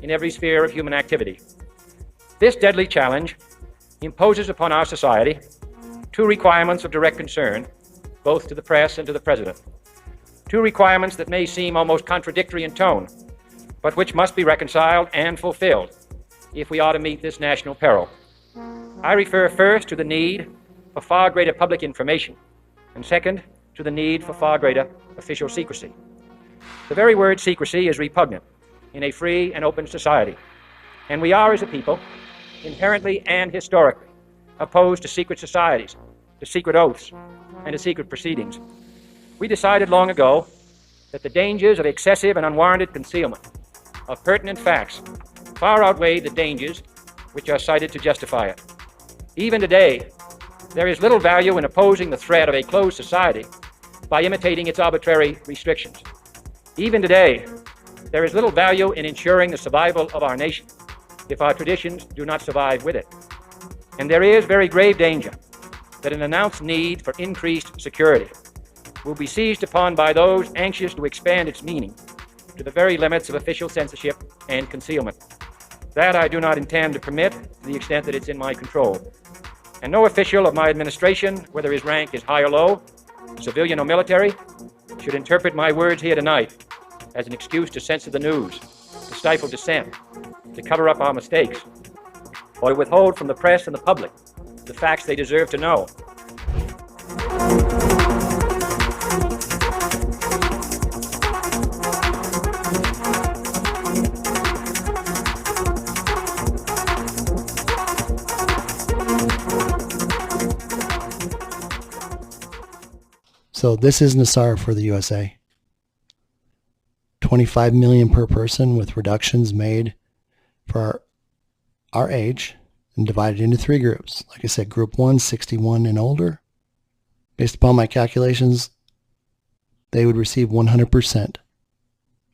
in every sphere of human activity. This deadly challenge imposes upon our society two requirements of direct concern, both to the press and to the President. Two requirements that may seem almost contradictory in tone, but which must be reconciled and fulfilled if we are to meet this national peril. I refer first to the need for far greater public information, and second, to the need for far greater official secrecy. The very word secrecy is repugnant in a free and open society, and we are, as a people, inherently and historically opposed to secret societies, to secret oaths, and to secret proceedings. We decided long ago that the dangers of excessive and unwarranted concealment of pertinent facts far outweigh the dangers which are cited to justify it. Even today, there is little value in opposing the threat of a closed society by imitating its arbitrary restrictions. Even today, there is little value in ensuring the survival of our nation if our traditions do not survive with it. And there is very grave danger that an announced need for increased security will be seized upon by those anxious to expand its meaning to the very limits of official censorship and concealment. That I do not intend to permit to the extent that it's in my control. And no official of my administration, whether his rank is high or low, civilian or military, should interpret my words here tonight as an excuse to censor the news, to stifle dissent, to cover up our mistakes, or to withhold from the press and the public the facts they deserve to know. So this is New-Nesara for the USA. 25 million per person with reductions made for our age and divided into three groups. Like I said, group 1, 61 and older. Based upon my calculations, they would receive 100%.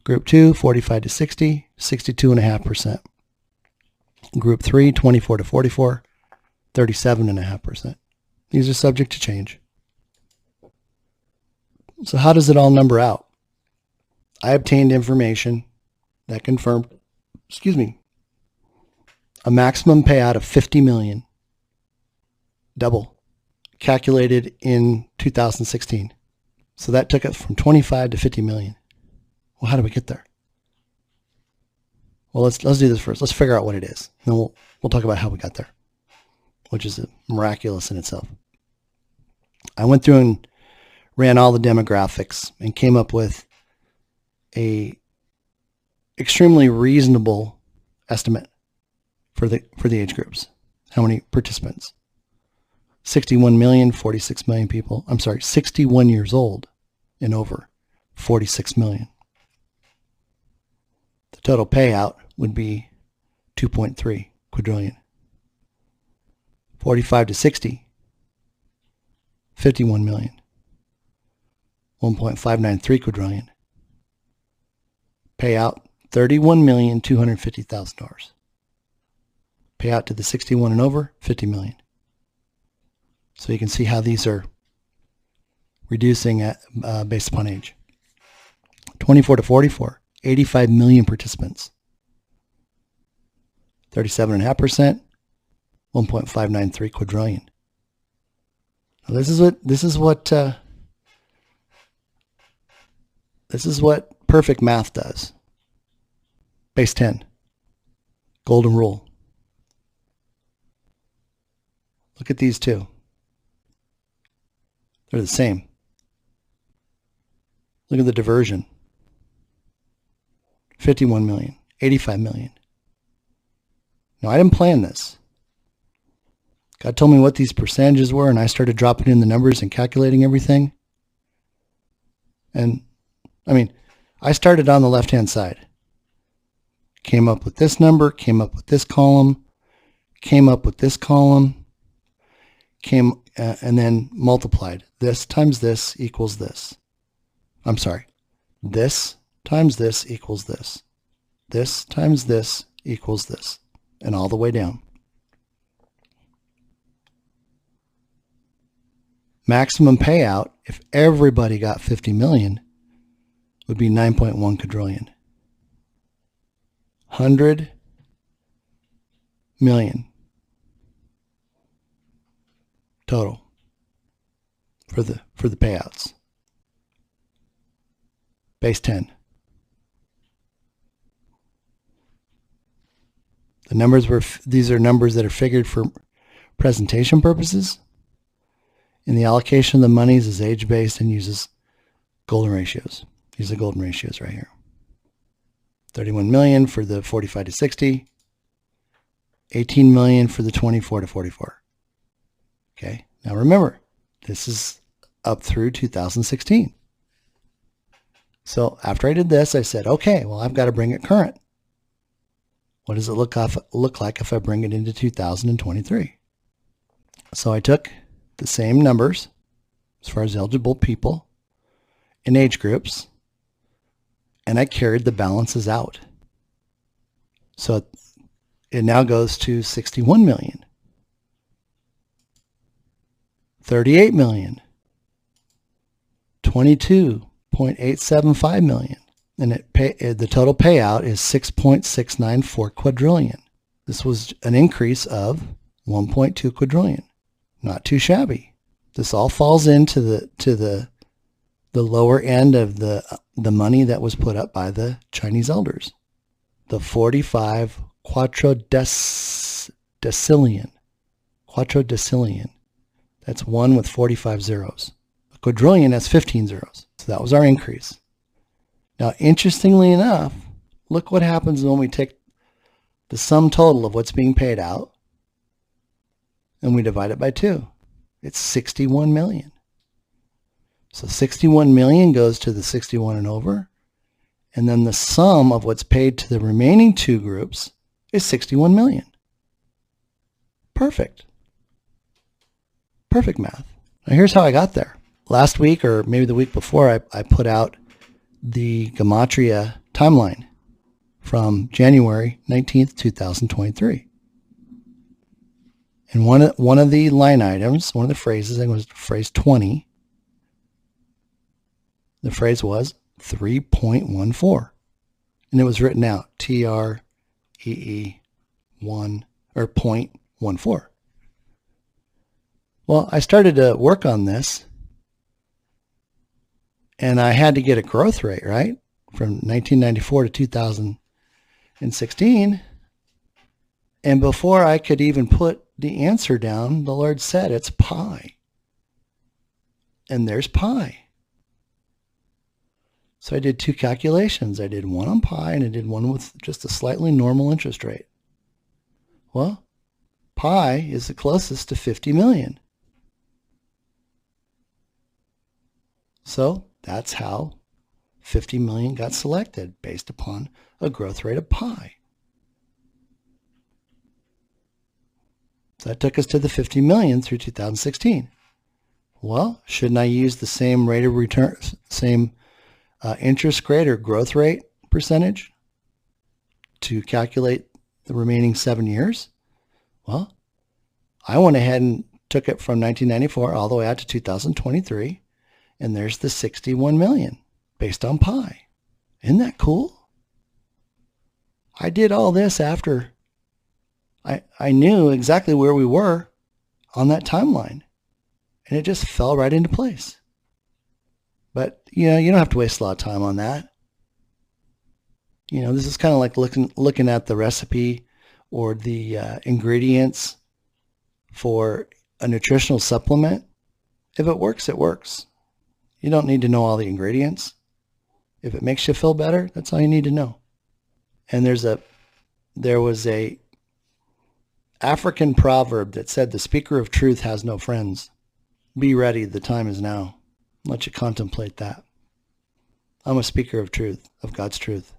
Group 2, 45 to 60, 62.5%. Group 3, 24 to 44, 37.5%. These are subject to change. So how does it all number out? I obtained information that confirmed, a maximum payout of 50 million, double, calculated in 2016. So that took it from 25 to 50 million. Well, how do we get there? Well, let's do this first. Let's figure out what it is. Then we'll talk about how we got there, which is miraculous in itself. I went through and ran all the demographics and came up with a extremely reasonable estimate for the age groups. How many participants? 61 million, 46 million people. I'm sorry, 61 years old and over, 46 million. The total payout would be 2.3 quadrillion. 45 to 60, 51 million. 1.593 quadrillion. Payout $31,250,000. Payout to the 61 and over, 50 million. So you can see how these are reducing based upon age. 24 to 44, 85 million participants. 37.5%, 1.593 quadrillion. Now this is what perfect math does. Base 10. Golden rule. Look at these two. They're the same. Look at the diversion. 51 million, 85 million. Now, I didn't plan this. God told me what these percentages were, and I started dropping in the numbers and calculating everything. And, I started on the left-hand side. Came up with this number, came up with this column, came up with this column, and then multiplied. This times this equals this. I'm sorry. This times this equals this. This times this equals this. And all the way down. Maximum payout, if everybody got 50 million, would be 9.1 quadrillion. $100 million total for the payouts. Base 10. The numbers these are numbers that are figured for presentation purposes. And the allocation of the monies is age-based and uses golden ratios. These are the golden ratios right here. 31 million for the 45 to 60. 18 million for the 24 to 44. Okay. Now remember, this is up through 2016. So after I did this, I said, okay, well, I've got to bring it current. What does it look like if I bring it into 2023? So I took the same numbers as far as eligible people and age groups, and I carried the balances out. So it now goes to 61 million, 38 million, 22.875 million, and the total payout is 6.694 quadrillion. This was an increase of 1.2 quadrillion. Not too shabby. This all falls into the lower end of the money that was put up by the Chinese elders. The 45 quattrodecillion. Quattrodecillion. That's 1 with 45 zeros. A quadrillion has 15 zeros. So that was our increase. Now, interestingly enough, look what happens when we take the sum total of what's being paid out and we divide it by 2. It's 61 million. So 61 million goes to the 61 and over, and then the sum of what's paid to the remaining two groups is 61 million. Perfect. Perfect math. Now here's how I got there. Last week, or maybe the week before, I put out the Gematria timeline from January 19th, 2023. And one of the line items, one of the phrases, I think it was phrase 20, the phrase was 3.14. And it was written out, TREE 1, or 0.14. Well, I started to work on this, and I had to get a growth rate, right? From 1994 to 2016. And before I could even put the answer down, the Lord said, it's pi. And there's pi. So I did two calculations. I did one on pi, and I did one with just a slightly normal interest rate. Well, pi is the closest to 50 million. So that's how 50 million got selected, based upon a growth rate of pi. So that took us to the 50 million through 2016. Well, shouldn't I use the same rate of return, same interest rate or growth rate percentage to calculate the remaining 7 years? Well, I went ahead and took it from 1994 all the way out to 2023, and there's the 61 million based on pi. Isn't that cool? I did all this after I knew exactly where we were on that timeline, and it just fell right into place. But, you don't have to waste a lot of time on that. This is kind of like looking at the recipe or the ingredients for a nutritional supplement. If it works, it works. You don't need to know all the ingredients. If it makes you feel better, that's all you need to know. And there was a African proverb that said, the speaker of truth has no friends. Be ready, the time is now. Let you contemplate that. I'm a speaker of truth, of God's truth.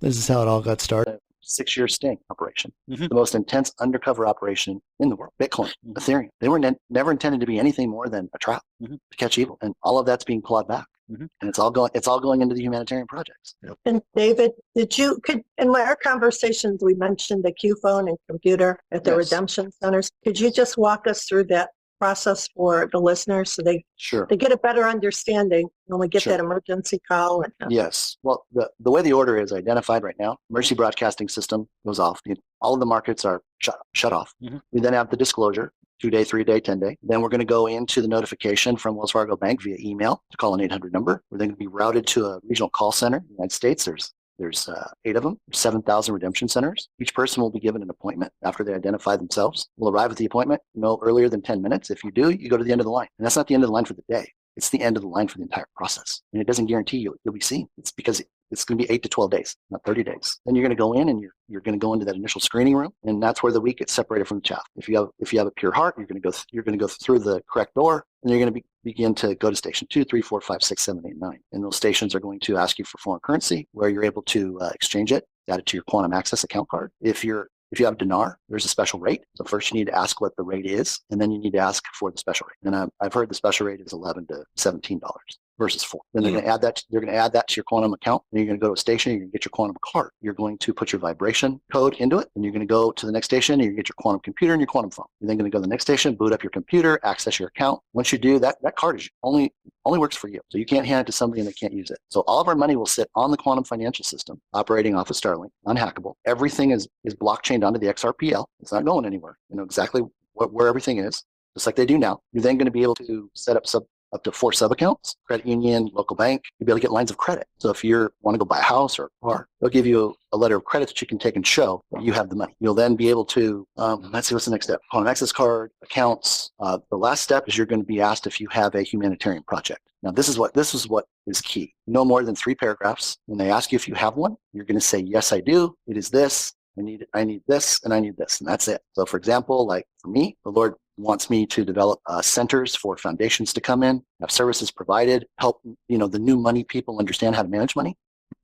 This is how it all got started. 6-year sting operation, the most intense undercover operation in the world. Bitcoin, Ethereum, they were never intended to be anything more than a trap to catch evil, and all of that's being clawed back, and it's all going into the humanitarian projects. And David, in our conversations we mentioned the Q phone and computer at the Yes. redemption centers. Could you just walk us through that process for the listeners so Sure. they get a better understanding when we get Sure. that emergency call? And, Yes. Well, the way the order is identified right now, emergency broadcasting system goes off. All of the markets are shut off. Mhm. We then have the disclosure, 2-day, 3-day, 10-day. Then we're going to go into the notification from Wells Fargo Bank via email to call an 800 number. We're then going to be routed to a regional call center in the United States. There's 8 of them, 7,000 redemption centers. Each person will be given an appointment after they identify themselves. We'll arrive at the appointment no earlier than 10 minutes. If you do, you go to the end of the line. And that's not the end of the line for the day. It's the end of the line for the entire process. And it doesn't guarantee you'll be seen. It's because it's going to be 8 to 12 days, not 30 days. Then you're going to go in and you're going to go into that initial screening room, and that's where the wheat gets separated from the chaff. If you have a pure heart, you're going to go through the correct door, and you're going to begin to go to station 2, 3, 4, 5, 6, 7, 8, 9. And those stations are going to ask you for foreign currency, where you're able to exchange it, add it to your quantum access account card. If you have dinar, there's a special rate. So first you need to ask what the rate is, and then you need to ask for the special rate. And I've heard the special rate is $11 to $17 versus $4. Then they're going to add that. They're going to add that to your quantum account. And you're going to go to a station. You're going to get your quantum card. You're going to put your vibration code into it, and you're going to go to the next station. And you're going to get your quantum computer and your quantum phone. You're then going to go to the next station, boot up your computer, access your account. Once you do that, that card is only works for you. So you can't hand it to somebody and they can't use it. So all of our money will sit on the quantum financial system, operating off of Starlink, unhackable. Everything is blockchained onto the Xrpl. It's not going anywhere. You know exactly where everything is, just like they do now. You're then going to be able to set up to 4 sub-accounts, credit union, local bank. You'll be able to get lines of credit. So if you want to go buy a house or a car, they'll give you a letter of credit that you can take and show that you have the money. You'll then be able to, let's see, what's the next step? Quantum access card, accounts. The last step is you're going to be asked if you have a humanitarian project. Now, this is what is key. No more than 3 paragraphs. When they ask you if you have one, you're going to say, yes, I do. It is this. I need this, and I need this, and that's it. So, for example, like for me, the Lord wants me to develop centers for foundations to come in, have services provided, help the new money people understand how to manage money,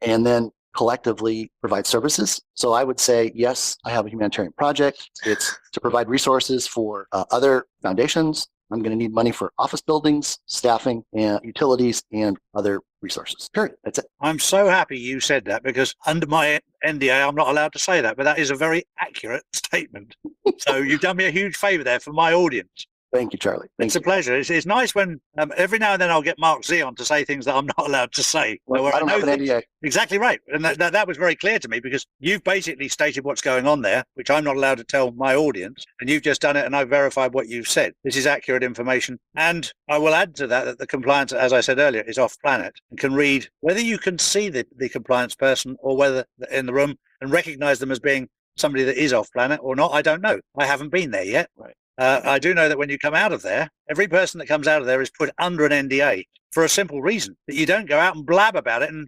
and then collectively provide services. So I would say, yes, I have a humanitarian project. It's to provide resources for other foundations. I'm going to need money for office buildings, staffing, and utilities, and other resources. Period. That's it. I'm so happy you said that, because under my NDA, I'm not allowed to say that, but that is a very accurate statement. So you've done me a huge favor there for my audience. Thank you, Charlie. It's a pleasure. It's nice when every now and then I'll get Mark Z on to say things that I'm not allowed to say. Well, I don't have an NDA. Exactly right. And that was very clear to me, because you've basically stated what's going on there, which I'm not allowed to tell my audience. And you've just done it, and I've verified what you've said. This is accurate information. And I will add to that the compliance, as I said earlier, is off planet and can read whether you can see the compliance person or whether in the room and recognize them as being somebody that is off planet or not. I don't know. I haven't been there yet. Right. I do know that when you come out of there, every person that comes out of there is put under an NDA for a simple reason, that you don't go out and blab about it and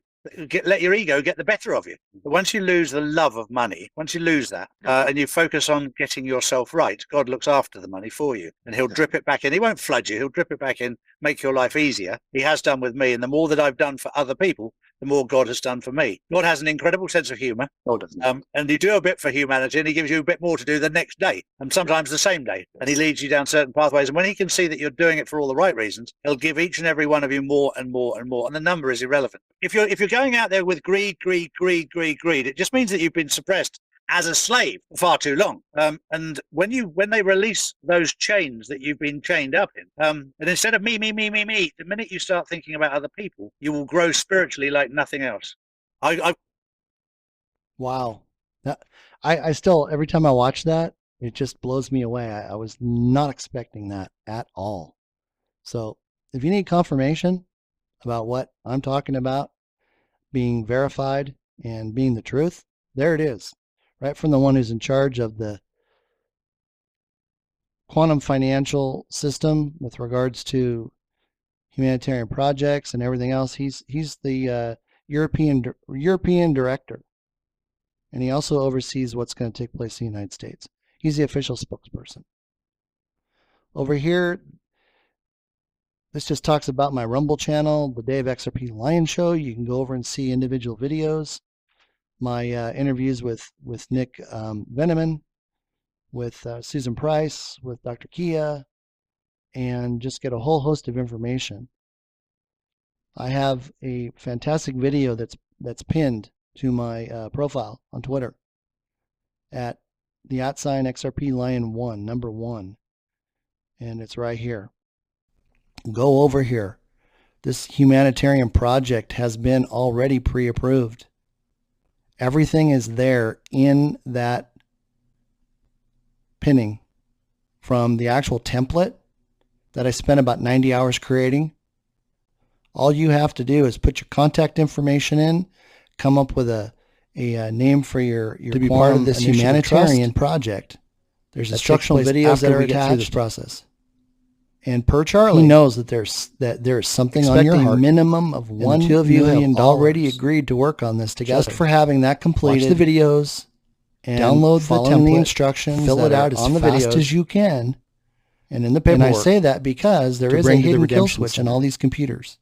let your ego get the better of you. But once you lose the love of money, once you lose that and you focus on getting yourself right, God looks after the money for you, and he'll drip it back in. He won't flood you. He'll drip it back in, make your life easier. He has done with me. And the more that I've done for other people, the more God has done for me. God has an incredible sense of humor. Oh, doesn't he? And you do a bit for humanity, and he gives you a bit more to do the next day, and sometimes the same day. And he leads you down certain pathways. And when he can see that you're doing it for all the right reasons, he'll give each and every one of you more and more and more. And the number is irrelevant. If you're going out there with greed, it just means that you've been suppressed as a slave for far too long. And when they release those chains that you've been chained up in, and instead of me, the minute you start thinking about other people, you will grow spiritually like nothing else. Wow. I still, every time I watch that, it just blows me away. I was not expecting that at all. So if you need confirmation about what I'm talking about being verified and being the truth, there it is. Right from the one who's in charge of the quantum financial system with regards to humanitarian projects and everything else. He's the European director, and he also oversees what's going to take place in the United States. He's the official spokesperson. Over here, this just talks about my Rumble channel, the Dave Xrp Lion Show. You can go over and see individual videos. My interviews with Nick Veneman, with Susan Price, with Dr. Kia, and just get a whole host of information. I have a fantastic video that's pinned to my profile on Twitter at the @ Xrp Lion 1, number 1. and it's right here. Go over here. This humanitarian project has been already pre-approved. Everything is there in that pinning, from the actual template that I spent about 90 hours creating. All you have to do is put your contact information in, come up with a name for your to be part of this humanitarian project. There's instructional videos that are attached through this process. And per Charlie, he knows that there's something on your heart. A minimum of $1 million already agreed to work on this together. Just for having that completed. Watch the videos, and download the template, the instructions, fill it out as fast as you can, and in the paperwork. And I say that because there is a hidden kill switch on all these computers.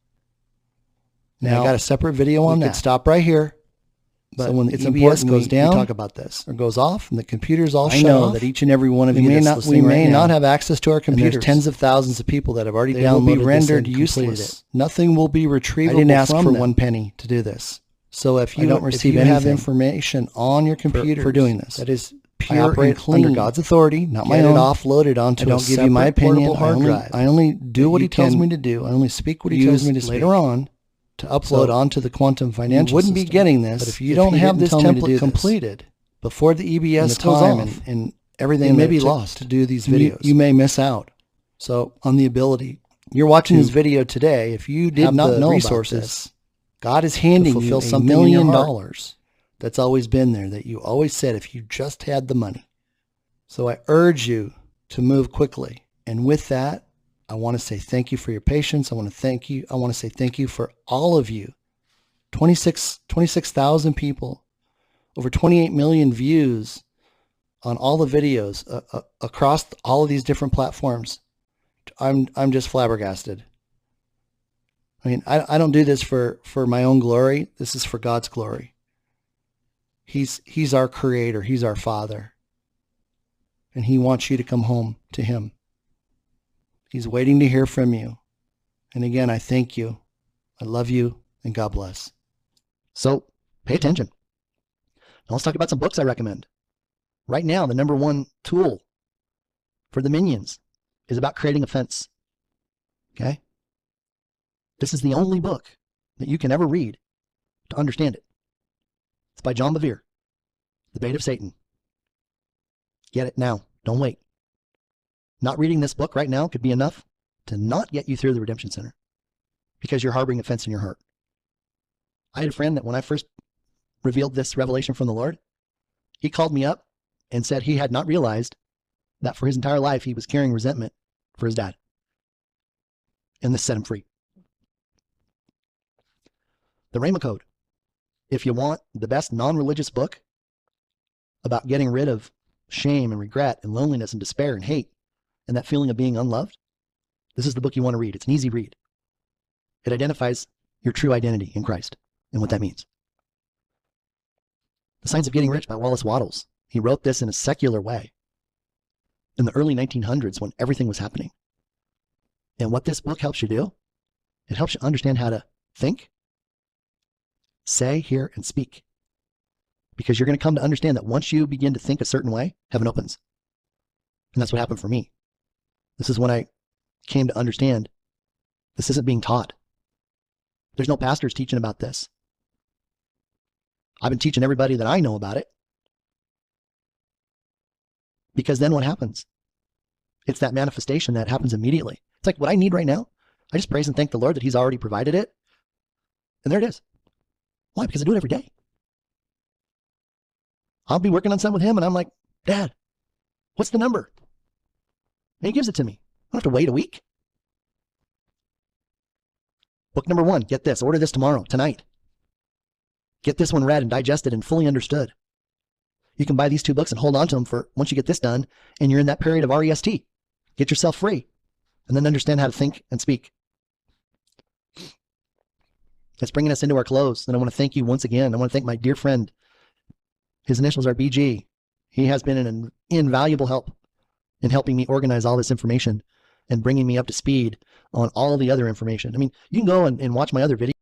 Now I got a separate video on that. We could stop right here. But so when the EBS goes down, we talk about this, or goes off, and the computers all shut off. I know that each and every one of you we may not have access to our computers. There's tens of thousands of people that have already downloaded this. Will be rendered useless. Nothing will be retrievable. I didn't ask for 1 penny to do this. So if you don't receive any information on your computer for doing this, that is pure and clean under God's authority, not my own. Offloaded onto. I don't give you my opinion. Hard drive. I only do what He tells me to do. I only speak what He tells me to speak. Later on, to upload onto the quantum financial system. You wouldn't be getting this, but if you don't have this template completed before the EBS goes off, and everything may be lost to do these videos. You may miss out. So on the ability, you're watching this video today. If you did not know resources, God is handing you $1 million that's always been there, that you always said if you just had the money. So I urge you to move quickly. And with that, I want to say thank you for your patience. I want to thank you. I want to say thank you for all of you. 26,000 people, over 28 million views on all the videos across all of these different platforms. I'm just flabbergasted. I mean, I don't do this for my own glory. This is for God's glory. He's our creator. He's our Father. And He wants you to come home to Him. He's waiting to hear from you. And again, I thank you. I love you, and God bless. So pay attention. Now let's talk about some books I recommend. Right now, the #1 tool for the minions is about creating a fence. Okay? This is the only book that you can ever read to understand it. It's by John Bevere, The Bait of Satan. Get it now. Don't wait. Not reading this book right now could be enough to not get you through the Redemption Center because you're harboring offense in your heart. I had a friend that when I first revealed this revelation from the Lord, he called me up and said he had not realized that for his entire life he was carrying resentment for his dad. And this set him free. The Rhema Code. If you want the best non-religious book about getting rid of shame and regret and loneliness and despair and hate, and that feeling of being unloved, this is the book you want to read. It's an easy read. It identifies your true identity in Christ and what that means. The Science of Getting Rich by Wallace Wattles. He wrote this in a secular way in the early 1900s when everything was happening. And what this book helps you do, it helps you understand how to think, say, hear, and speak. Because you're going to come to understand that once you begin to think a certain way, heaven opens. And that's what happened for me. This is when I came to understand this isn't being taught. There's no pastors teaching about this. I've been teaching everybody that I know about it. Because then what happens? It's that manifestation that happens immediately. It's like what I need right now. I just praise and thank the Lord that He's already provided it. And there it is. Why? Because I do it every day. I'll be working on something with Him and I'm like, Dad, what's the number? And He gives it to me. I don't have to wait a week. Book #1, get this. Order this tomorrow, tonight. Get this one read and digested and fully understood. You can buy these 2 books and hold on to them for once you get this done and you're in that period of REST. Get yourself free and then understand how to think and speak. It's bringing us into our close. And I want to thank you once again. I want to thank my dear friend. His initials are BG. He has been an invaluable help in helping me organize all this information and bringing me up to speed on all the other information. I mean, you can go and watch my other videos.